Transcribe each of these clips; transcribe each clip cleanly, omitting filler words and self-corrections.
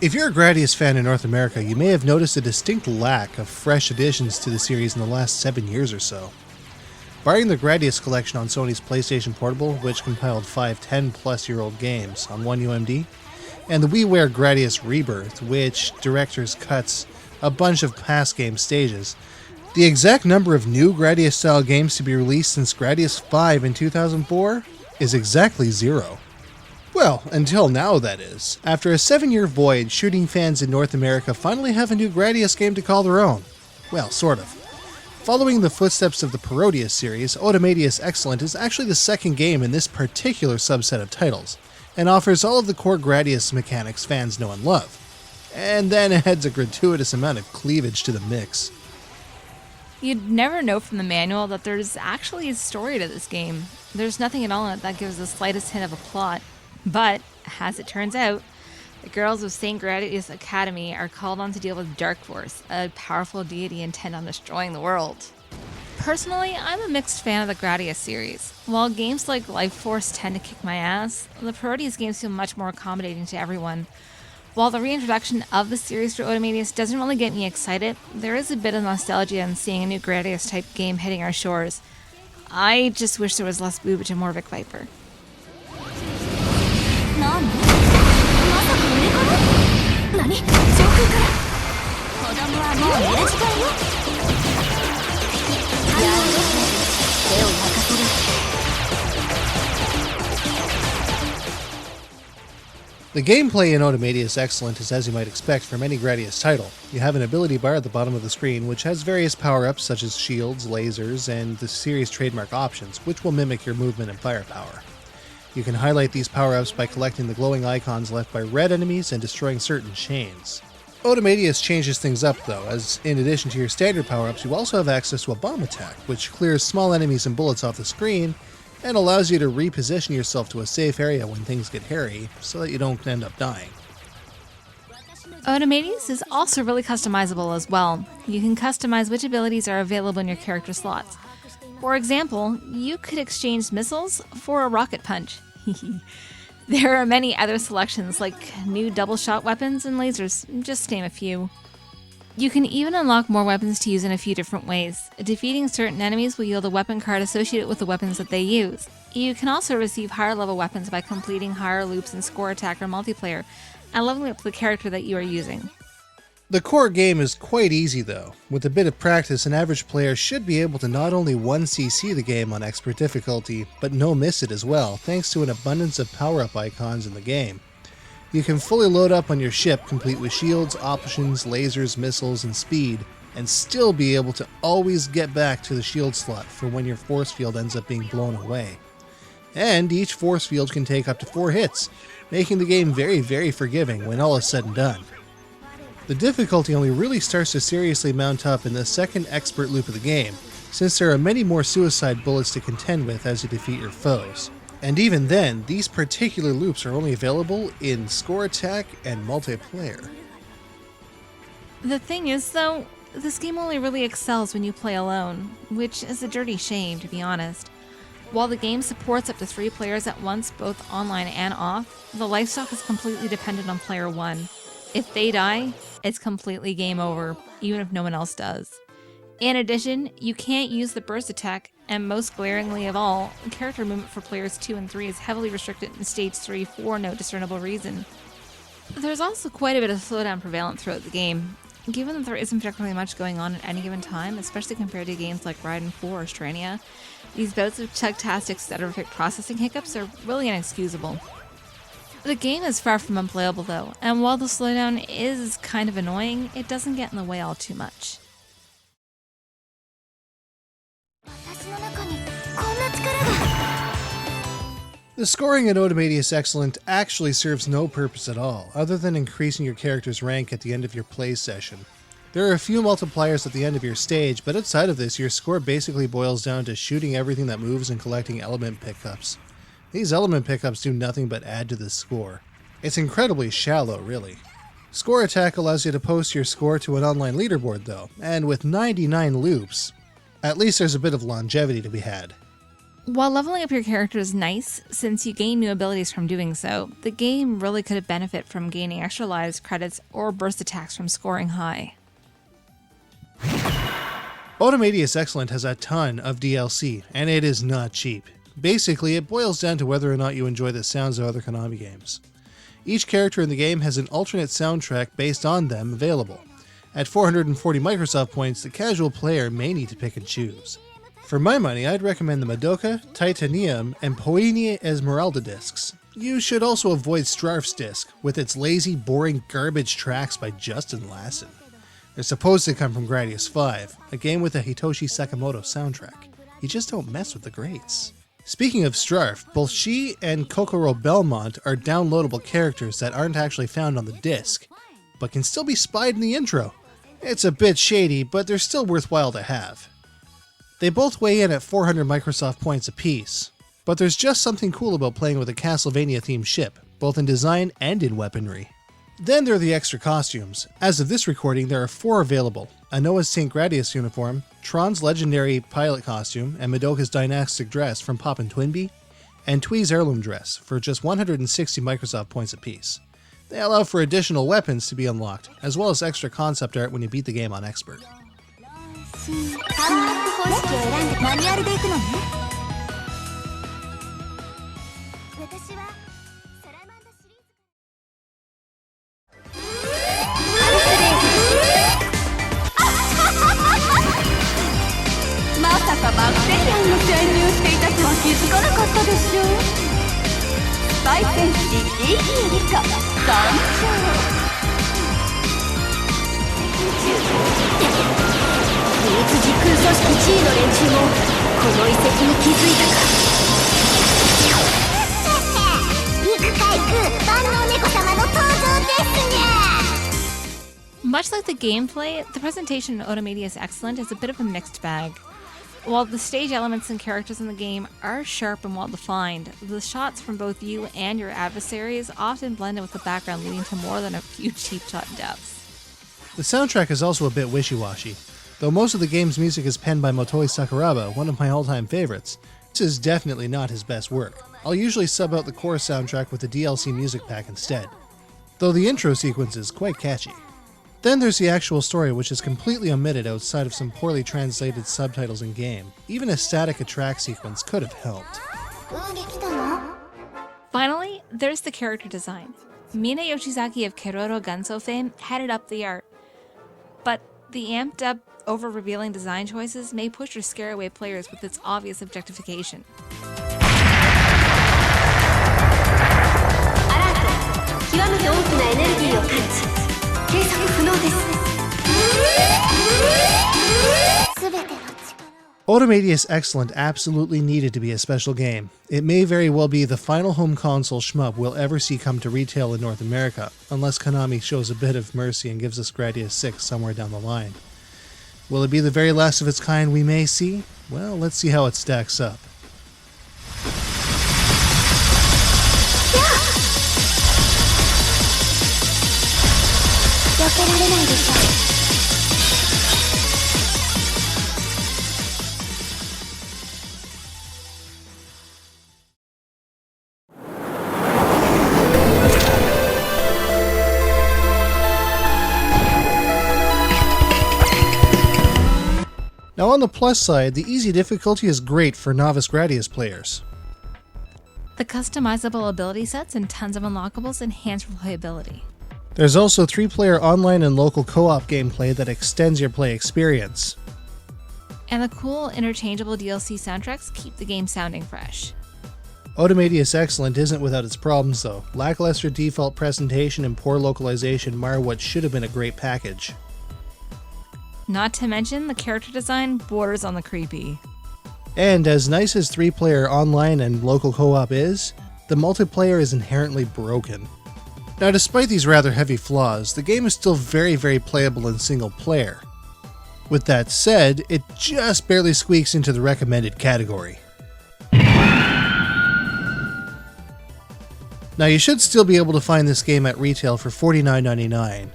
If you're a Gradius fan in North America, you may have noticed a distinct lack of fresh additions to the series in the last 7 years or so. Barring the Gradius collection on Sony's PlayStation Portable, which compiled 5 10-plus-year-old games on one UMD, and the WiiWare Gradius Rebirth, which director's cuts a bunch of past game stages, the exact number of new Gradius-style games to be released since Gradius 5 in 2004 is exactly 0. Well, until now, that is. After a 7-year void, shooting fans in North America finally have a new Gradius game to call their own. Well, sort of. Following the footsteps of the Parodius series, Otomedius Excellent is actually the second game in this particular subset of titles, and offers all of the core Gradius mechanics fans know and love. And then adds a gratuitous amount of cleavage to the mix. You'd never know from the manual that there's actually a story to this game. There's nothing at all in it that gives the slightest hint of a plot. But, as it turns out, the girls of St. Gradius Academy are called on to deal with Dark Force, a powerful deity intent on destroying the world. Personally, I'm a mixed fan of the Gradius series. While games like Life Force tend to kick my ass, the Parodius games feel much more accommodating to everyone. While the reintroduction of the series for Otomedius doesn't really get me excited, there is a bit of nostalgia in seeing a new Gradius-type game hitting our shores. I just wish there was less boobage and more Vic Viper. The gameplay in Otomedius Excellent is as you might expect from any Gradius title. You have an ability bar at the bottom of the screen which has various power-ups such as shields, lasers, and the series trademark options, which will mimic your movement and firepower. You can highlight these power-ups by collecting the glowing icons left by red enemies and destroying certain chains. Otomedius changes things up though, as in addition to your standard power-ups, you also have access to a bomb attack, which clears small enemies and bullets off the screen, and allows you to reposition yourself to a safe area when things get hairy, so that you don't end up dying. Otomedius is also really customizable as well. You can customize which abilities are available in your character slots. For example, you could exchange missiles for a rocket punch. There are many other selections like new double-shot weapons and lasers, just to name a few. You can even unlock more weapons to use in a few different ways. Defeating certain enemies will yield a weapon card associated with the weapons that they use. You can also receive higher level weapons by completing higher loops in Score Attack or multiplayer, and leveling up the character that you are using. The core game is quite easy though. With a bit of practice, an average player should be able to not only 1cc the game on expert difficulty, but no miss it as well, thanks to an abundance of power-up icons in the game. You can fully load up on your ship, complete with shields, options, lasers, missiles, and speed, and still be able to always get back to the shield slot for when your force field ends up being blown away. And each force field can take up to 4 hits, making the game very, very forgiving when all is said and done. The difficulty only really starts to seriously mount up in the second expert loop of the game, since there are many more suicide bullets to contend with as you defeat your foes. And even then, these particular loops are only available in Score Attack and multiplayer. The thing is though, this game only really excels when you play alone, which is a dirty shame to be honest. While the game supports up to 3 players at once, both online and off, the lifestock is completely dependent on player 1. If they die, it's completely game over, even if no one else does. In addition, you can't use the burst attack, and most glaringly of all, character movement for players 2 and 3 is heavily restricted in Stage 3 for no discernible reason. There's also quite a bit of slowdown prevalent throughout the game. Given that there isn't particularly much going on at any given time, especially compared to games like Raiden 4 or Strania, these bouts of Chugtastic's sterrific processing hiccups are really inexcusable. The game is far from unplayable though, and while the slowdown is kind of annoying, it doesn't get in the way all too much. The scoring in Otomedius Excellent actually serves no purpose at all, other than increasing your character's rank at the end of your play session. There are a few multipliers at the end of your stage, but outside of this, your score basically boils down to shooting everything that moves and collecting element pickups. These element pickups do nothing but add to the score. It's incredibly shallow, really. Score Attack allows you to post your score to an online leaderboard though, and with 99 loops, at least there's a bit of longevity to be had. While leveling up your character is nice, since you gain new abilities from doing so, the game really could benefit from gaining extra lives, credits, or burst attacks from scoring high. Otomedius Excellent has a ton of DLC, and it is not cheap. Basically, it boils down to whether or not you enjoy the sounds of other Konami games. Each character in the game has an alternate soundtrack based on them available. At 440 Microsoft points, the casual player may need to pick and choose. For my money, I'd recommend the Madoka, Titanium, and Poinie Esmeralda discs. You should also avoid Strarf's disc, with its lazy, boring garbage tracks by Justin Lassen. They're supposed to come from Gradius 5, a game with a Hitoshi Sakamoto soundtrack. You just don't mess with the greats. Speaking of Strarf, both she and Kokoro Belmont are downloadable characters that aren't actually found on the disc, but can still be spied in the intro. It's a bit shady, but they're still worthwhile to have. They both weigh in at 400 Microsoft points apiece, but there's just something cool about playing with a Castlevania-themed ship, both in design and in weaponry. Then there are the extra costumes. As of this recording, there are 4 available: Anoa's St. Gradius uniform, Tron's legendary pilot costume, and Madoka's dynastic dress from Pop and Twinbee, and Twee's heirloom dress for just 160 Microsoft points apiece. They allow for additional weapons to be unlocked, as well as extra concept art when you beat the game on Expert. Much like the gameplay, the presentation in Otomedius Excellent is a bit of a mixed bag. While the stage elements and characters in the game are sharp and well-defined, the shots from both you and your adversaries often blend in with the background, leading to more than a few cheap shot deaths. The soundtrack is also a bit wishy-washy. Though most of the game's music is penned by Motoi Sakuraba, one of my all-time favorites, this is definitely not his best work. I'll usually sub out the core soundtrack with the DLC music pack instead, though the intro sequence is quite catchy. Then there's the actual story, which is completely omitted outside of some poorly translated subtitles in-game. Even a static track sequence could have helped. Finally, there's the character design. Mina Yoshizaki of Keroro Gunso fame headed up the art, but the amped up, over-revealing design choices may push or scare away players with its obvious objectification. Otomedius Excellent absolutely needed to be a special game. It may very well be the final home console shmup we'll ever see come to retail in North America, unless Konami shows a bit of mercy and gives us Gradius 6 somewhere down the line. Will it be the very last of its kind we may see? Well, let's see how it stacks up. Now on the plus side, the easy difficulty is great for novice Gradius players. The customizable ability sets and tons of unlockables enhance replayability. There's also 3-player online and local co-op gameplay that extends your play experience. And the cool interchangeable DLC soundtracks keep the game sounding fresh. Otomedius Excellent isn't without its problems though. Lackluster default presentation and poor localization mar what should have been a great package. Not to mention, the character design borders on the creepy. And as nice as 3-player online and local co-op is, the multiplayer is inherently broken. Now despite these rather heavy flaws, the game is still very playable in single player. With that said, it just barely squeaks into the recommended category. Now you should still be able to find this game at retail for $49.99.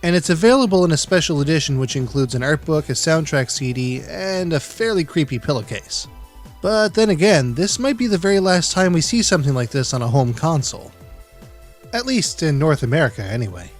And it's available in a special edition which includes an art book, a soundtrack CD, and a fairly creepy pillowcase. But then again, this might be the very last time we see something like this on a home console. At least in North America, anyway.